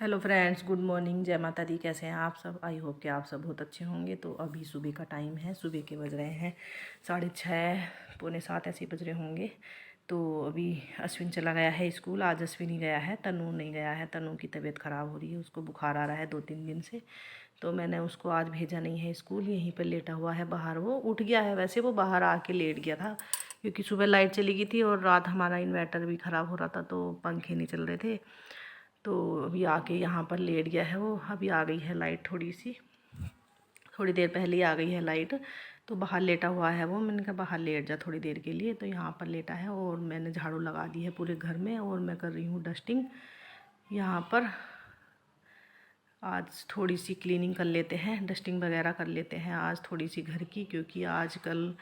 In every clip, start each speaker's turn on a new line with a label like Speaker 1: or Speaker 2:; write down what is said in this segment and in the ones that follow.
Speaker 1: Hello friends, good morning, जय माता दी। कैसे हैं आप सब? आई होप कि आप सब बहुत अच्छे होंगे। तो अभी सुबह का टाइम है, सुबह के बज रहे हैं 6:30 पौने 7 ऐसे बज रहे होंगे। तो अभी अश्विन चला गया है स्कूल। आज अश्विन ही गया है, तनु नहीं गया है। तनु की तबीयत ख़राब हो रही है, उसको बुखार आ रहा है 2-3 दिन से। तो मैंने उसको आज भेजा नहीं है स्कूल, यहीं पर लेटा हुआ है बाहर। वो उठ गया है, वैसे वो बाहर आके लेट गया था क्योंकि सुबह लाइट चली गई थी और रात हमारा इन्वर्टर भी ख़राब हो रहा था, तो पंखे नहीं चल रहे थे। तो अभी आके यहाँ पर लेट गया है वो। अभी आ गई है लाइट, थोड़ी देर पहले ही आ गई है लाइट। तो बाहर लेटा हुआ है वो। मैंने कहा बाहर लेट जा थोड़ी देर के लिए। तो यहाँ पर लेटा है और मैंने झाड़ू लगा दी है पूरे घर में और मैं कर रही हूँ डस्टिंग यहाँ पर। आज थोड़ी सी क्लीनिंग कर लेते हैं, डस्टिंग वगैरह कर लेते हैं आज थोड़ी सी घर की, क्योंकि आजकल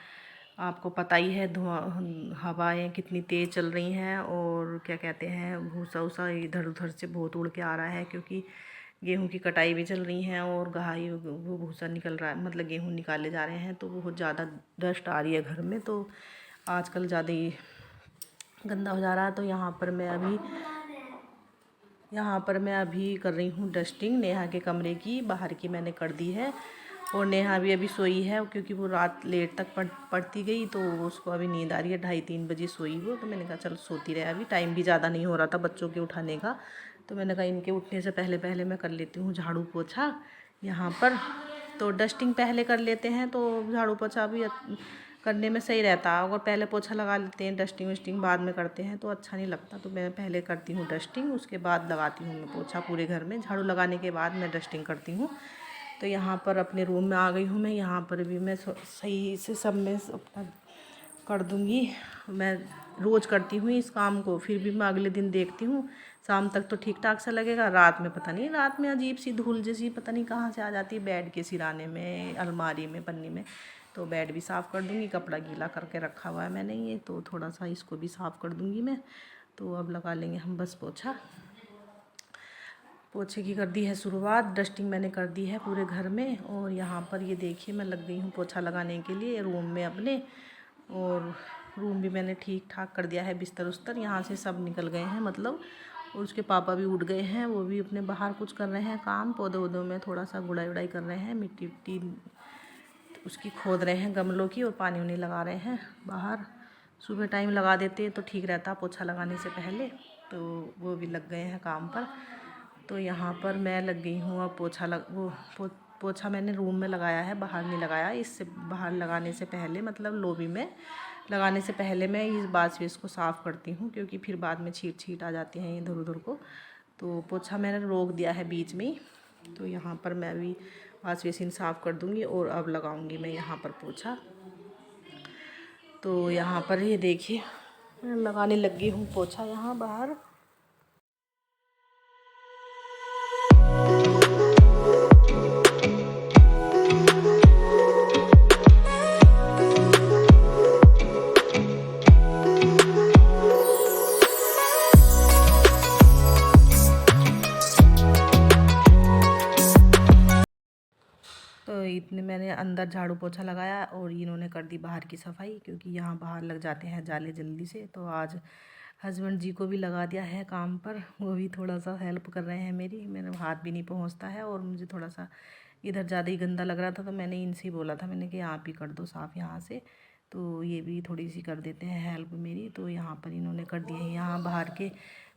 Speaker 1: आपको पता ही है धुआं हवाएं कितनी तेज़ चल रही हैं और क्या कहते हैं भूसा वूसा इधर उधर से बहुत उड़ के आ रहा है, क्योंकि गेहूं की कटाई भी चल रही है और गहाई वो भूसा निकल रहा है, मतलब गेहूं निकाले जा रहे हैं। तो बहुत ज़्यादा डस्ट आ रही है घर में, तो आजकल ज़्यादा ही गंदा हो जा रहा है। तो यहाँ पर मैं अभी कर रही हूँ डस्टिंग नेहा के कमरे की। बाहर की मैंने कर दी है और नेहा भी अभी सोई है, क्योंकि वो रात लेट तक पढ़ती गई, तो उसको अभी नींद आ रही है। 2:30-3 बजे सोई वो। तो मैंने कहा चल सोती रहे, अभी टाइम भी ज़्यादा नहीं हो रहा था बच्चों के उठाने का। तो मैंने कहा इनके उठने से पहले पहले मैं कर लेती हूँ झाड़ू पोछा यहाँ पर। तो डस्टिंग पहले कर लेते हैं तो झाड़ू पोछा भी करने में सही रहता है। अगर पहले पोछा लगा लेते हैं, डस्टिंग वस्टिंग बाद में करते हैं तो अच्छा नहीं लगता। तो मैं पहले करती हूँ डस्टिंग, उसके बाद लगाती हूँ मैं पोछा पूरे घर में। झाड़ू लगाने के बाद मैं डस्टिंग करती हूँ। तो यहाँ पर अपने रूम में आ गई हूँ मैं। यहाँ पर भी मैं सही से सब में अपना कर दूँगी। मैं रोज़ करती हूँ इस काम को, फिर भी मैं अगले दिन देखती हूँ शाम तक तो ठीक ठाक सा लगेगा। रात में पता नहीं, रात में अजीब सी धूल जैसी पता नहीं कहाँ से आ जाती है, बेड के सिराने में, अलमारी में, पन्नी में। तो बेड भी साफ़ कर दूँगी। कपड़ा गीला करके रखा हुआ है मैंने ये, तो थोड़ा सा इसको भी साफ़ कर दूँगी मैं। तो अब लगा लेंगे हम बस पोछा। पोछे की कर दी है शुरुआत। डस्टिंग मैंने कर दी है पूरे घर में। और यहाँ पर ये देखिए मैं लग गई हूँ पोछा लगाने के लिए रूम में अपने। और रूम भी मैंने ठीक ठाक कर दिया है, बिस्तर उस्तर यहाँ से सब निकल गए हैं मतलब। और उसके पापा भी उठ गए हैं, वो भी अपने बाहर कुछ कर रहे हैं काम, पौधे वौधों में थोड़ा सा गुड़ाई वुड़ाई कर रहे हैं, मिट्टी विट्टी उसकी खोद रहे हैं गमलों की, और पानी उनी लगा रहे हैं बाहर। सुबह टाइम लगा देते हैं तो ठीक रहता पोछा लगाने से पहले। तो वो भी लग गए हैं काम पर। तो यहाँ पर मैं लग गई हूँ अब पोछा मैंने रूम में लगाया है, बाहर नहीं लगाया। इससे बाहर लगाने से पहले, मतलब लॉबी में लगाने से पहले मैं इस बाथ बेस को साफ़ करती हूँ, क्योंकि फिर बाद में छीट आ जाती हैं इधर उधर को। तो पोछा मैंने रोक दिया है बीच में ही। तो यहाँ पर मैं अभी वॉश बेसिन साफ़ कर दूँगी और अब लगाऊँगी मैं यहाँ पर पोछा। तो यहाँ पर ये देखिए मैं लगाने लगी हूँ पोछा यहाँ बाहर। तो इतने मैंने अंदर झाड़ू पोछा लगाया और इन्होंने कर दी बाहर की सफाई, क्योंकि यहाँ बाहर लग जाते हैं जाले जल्दी से। तो आज हस्बैंड जी को भी लगा दिया है काम पर, वो भी थोड़ा सा हेल्प कर रहे हैं मेरी। मेरा हाथ भी नहीं पहुँचता है और मुझे थोड़ा सा इधर ज़्यादा ही गंदा लग रहा था, तो मैंने इनसे ही बोला था, मैंने कि आप ही कर दो साफ़ यहाँ से। तो ये भी थोड़ी सी कर देते हैं हेल्प मेरी। तो यहाँ पर इन्होंने कर दिए हैं यहाँ बाहर के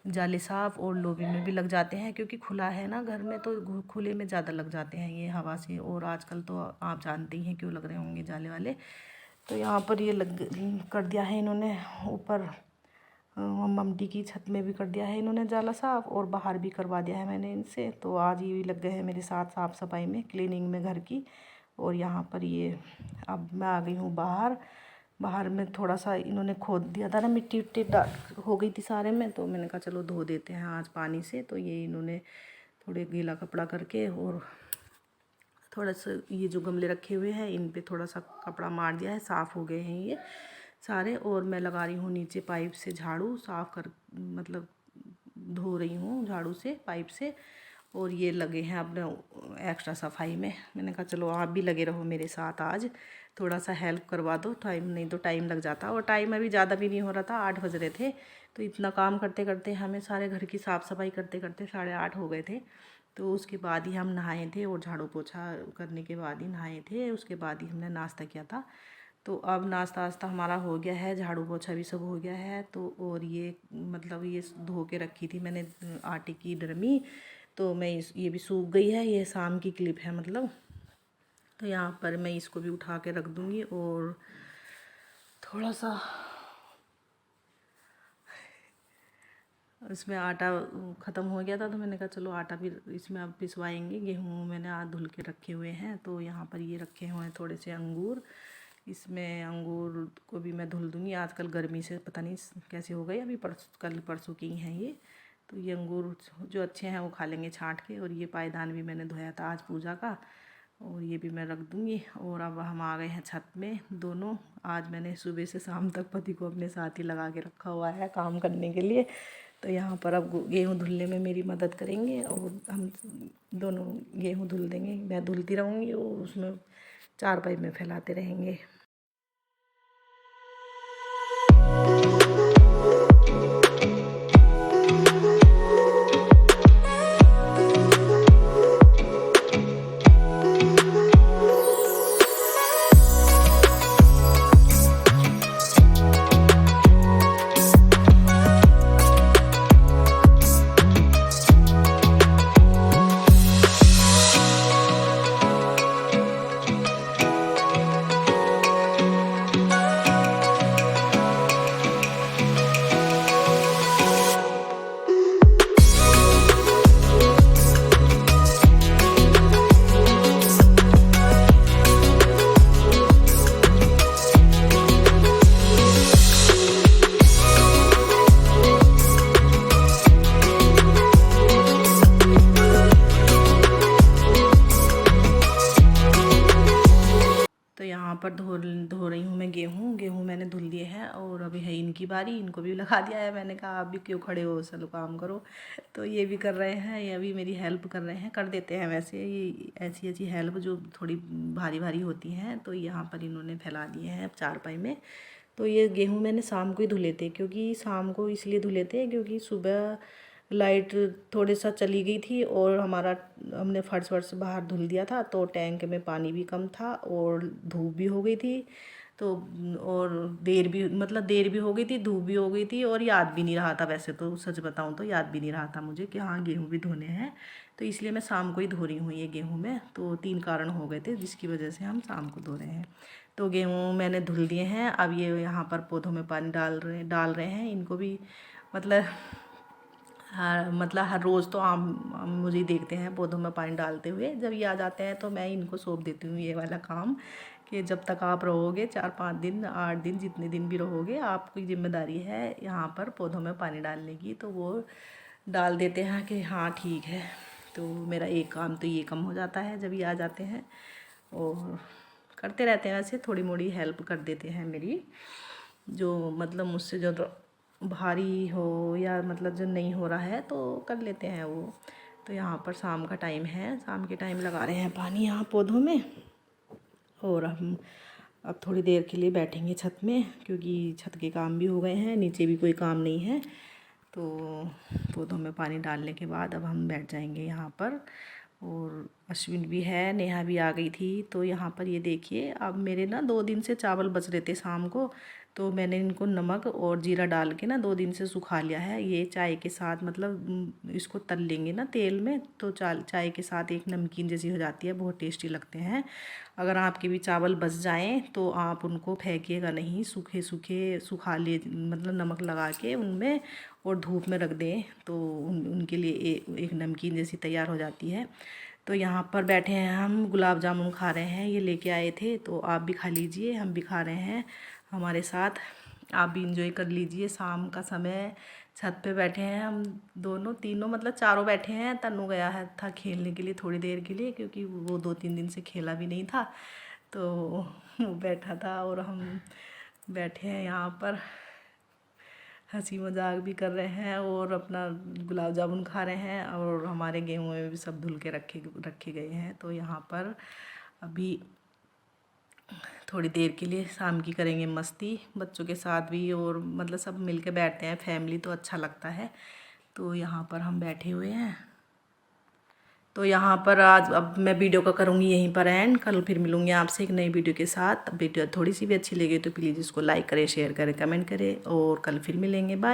Speaker 1: जाले साफ़, और लॉबी में भी लग जाते हैं, क्योंकि खुला है ना घर में, तो खुले में ज़्यादा लग जाते हैं ये हवा से। और आजकल तो आप जानते ही हैं क्यों लग रहे होंगे जाले वाले। तो यहाँ पर ये लग कर दिया है इन्होंने। ऊपर मम्मी की छत में भी कर दिया है इन्होंने जाला साफ़, और बाहर भी करवा दिया है मैंने इनसे। तो आज ये लग गए हैं मेरे साथ साफ़ सफाई में, क्लीनिंग में घर की। और यहाँ पर ये अब मैं आ गई हूँ बाहर। बाहर में थोड़ा सा इन्होंने खोद दिया था ना, मिट्टी विट्टी हो गई थी सारे में। तो मैंने कहा चलो धो देते हैं आज पानी से। तो ये इन्होंने थोड़े गीला कपड़ा करके और थोड़ा सा ये जो गमले रखे हुए हैं इन पे थोड़ा सा कपड़ा मार दिया है, साफ़ हो गए हैं ये सारे। और मैं लगा रही हूँ नीचे पाइप से झाड़ू, साफ़ कर मतलब धो रही हूँ झाड़ू से, पाइप से। और ये लगे हैं अपने एक्स्ट्रा सफाई में। मैंने कहा चलो आप भी लगे रहो मेरे साथ, आज थोड़ा सा हेल्प करवा दो, टाइम नहीं तो टाइम लग जाता। और टाइम अभी ज़्यादा भी नहीं हो रहा था, 8 बज रहे थे। तो इतना काम करते करते हमें सारे घर की साफ़ सफाई करते करते 8:30 हो गए थे। तो उसके बाद ही हम नहाए थे और झाड़ू पोछा करने के बाद ही नहाए थे। उसके बाद ही हमने नाश्ता किया था। तो अब नाश्ता वास्ता हमारा हो गया है, झाड़ू पोछा भी सब हो गया है। तो और ये मतलब ये धो के रखी थी मैंने आटे की ड्रमी, तो मैं ये भी सूख गई है। ये शाम की क्लिप है मतलब। तो यहाँ पर मैं इसको भी उठा के रख दूँगी। और थोड़ा सा इसमें आटा ख़त्म हो गया था, तो मैंने कहा चलो आटा भी इसमें अब पिसवाएंगे। गेहूँ मैंने आज धुल के रखे हुए हैं। तो यहाँ पर ये रखे हुए हैं थोड़े से अंगूर। इसमें अंगूर को भी मैं धुल दूँगी। आजकल गर्मी से पता नहीं कैसे हो गई, अभी कल परसों की हैं ये। तो ये अंगूर जो अच्छे हैं वो खा लेंगे छाँट के। और ये पायदान भी मैंने धोया था आज पूजा का, और ये भी मैं रख दूँगी। और अब हम आ गए हैं छत में दोनों। आज मैंने सुबह से शाम तक पति को अपने साथ ही लगा के रखा हुआ है काम करने के लिए। तो यहाँ पर अब गेहूँ धुलने में मेरी मदद करेंगे और हम दोनों गेहूँ धुल देंगे। मैं धुलती रहूँगी और उसमें चारपाई में फैलाते रहेंगे। तो यहाँ पर धो रही हूँ मैं गेहूँ मैंने धुल लिए हैं। और अभी है इनकी बारी, इनको भी लगा दिया है। मैंने कहा आप भी क्यों खड़े हो, चलो काम करो। तो ये भी कर रहे हैं, ये भी मेरी हेल्प कर रहे हैं। कर देते हैं वैसे ये ऐसी ऐसी हेल्प जो थोड़ी भारी भारी होती हैं। तो यहाँ पर इन्होंने फैला दिए हैं चारपाई में। तो ये गेहूँ मैंने शाम को ही धुले थे, क्योंकि शाम को इसलिए धुले थे क्योंकि सुबह लाइट थोड़ी सा चली गई थी और हमने फर्श वर्श बाहर धुल दिया था। तो टैंक में पानी भी कम था और धूप भी हो गई थी। तो और देर भी हो गई थी, धूप भी हो गई थी, और याद भी नहीं रहा था। वैसे तो सच बताऊं तो याद भी नहीं रहा था मुझे कि हाँ गेहूँ भी धोने हैं। तो इसलिए मैं शाम को ही धो रही हूँ ये गेहूँ में। तो 3 कारण हो गए थे जिसकी वजह से हम शाम को धो रहे हैं। तो गेहूँ मैंने धुल दिए हैं। अब ये यहाँ पर पौधों में पानी डाल रहे हैं। इनको भी मतलब हर रोज़ तो आम मुझे देखते हैं पौधों में पानी डालते हुए। जब ये आ जाते हैं तो मैं इनको सौंप देती हूँ ये वाला काम, कि जब तक आप रहोगे 4-5 दिन 8 दिन जितने दिन भी रहोगे, आपकी जिम्मेदारी है यहाँ पर पौधों में पानी डालने की। तो वो डाल देते हैं कि हाँ ठीक है। तो मेरा एक काम तो ये कम हो जाता है जब ये आ जाते हैं। और करते रहते हैं, वैसे थोड़ी मोड़ी हेल्प कर देते हैं मेरी, जो मतलब मुझसे जो भारी हो या मतलब जो नहीं हो रहा है तो कर लेते हैं वो। तो यहाँ पर शाम का टाइम है, शाम के टाइम लगा रहे हैं पानी यहाँ पौधों में। और हम अब थोड़ी देर के लिए बैठेंगे छत में, क्योंकि छत के काम भी हो गए हैं, नीचे भी कोई काम नहीं है। तो पौधों में पानी डालने के बाद अब हम बैठ जाएंगे यहाँ पर। और अश्विन भी है, नेहा भी आ गई थी। तो यहाँ पर ये देखिए, अब मेरे ना 2 दिन से चावल बच रहे थे शाम को। तो मैंने इनको नमक और जीरा डाल के ना 2 दिन से सुखा लिया है। ये चाय के साथ मतलब इसको तल लेंगे ना तेल में, तो चाय के साथ एक नमकीन जैसी हो जाती है, बहुत टेस्टी लगते हैं। अगर आपके भी चावल बच जाएं तो आप उनको फेंकिएगा नहीं, सूखे सूखे सुखा ले मतलब नमक लगा के उनमें और धूप में रख दें, तो उनके लिए एक नमकीन जैसी तैयार हो जाती है। तो यहाँ पर बैठे हैं हम, गुलाब जामुन खा रहे हैं, ये लेके आए थे। तो आप भी खा लीजिए, हम भी खा रहे हैं हमारे साथ, आप भी इंजॉय कर लीजिए। शाम का समय छत पे बैठे हैं हम दोनों तीनों, मतलब चारों बैठे हैं। तन्नू गया है था खेलने के लिए थोड़ी देर के लिए, क्योंकि वो 2-3 दिन से खेला भी नहीं था। तो वो बैठा था और हम बैठे हैं यहाँ पर। हंसी मजाक भी कर रहे हैं और अपना गुलाब जामुन खा रहे हैं। और हमारे गेहूँ में भी सब धुल के रखे गए हैं। तो यहाँ पर अभी थोड़ी देर के लिए शाम की करेंगे मस्ती बच्चों के साथ भी, और मतलब सब मिल के बैठते हैं फैमिली तो अच्छा लगता है। तो यहाँ पर हम बैठे हुए हैं। तो यहाँ पर आज अब मैं वीडियो का करूँगी यहीं पर एंड। कल फिर मिलूँगी आपसे एक नई वीडियो के साथ। वीडियो थोड़ी सी भी अच्छी लगे तो प्लीज़ इसको लाइक करें, शेयर करें, कमेंट करें, और कल फिर मिलेंगे। बाय।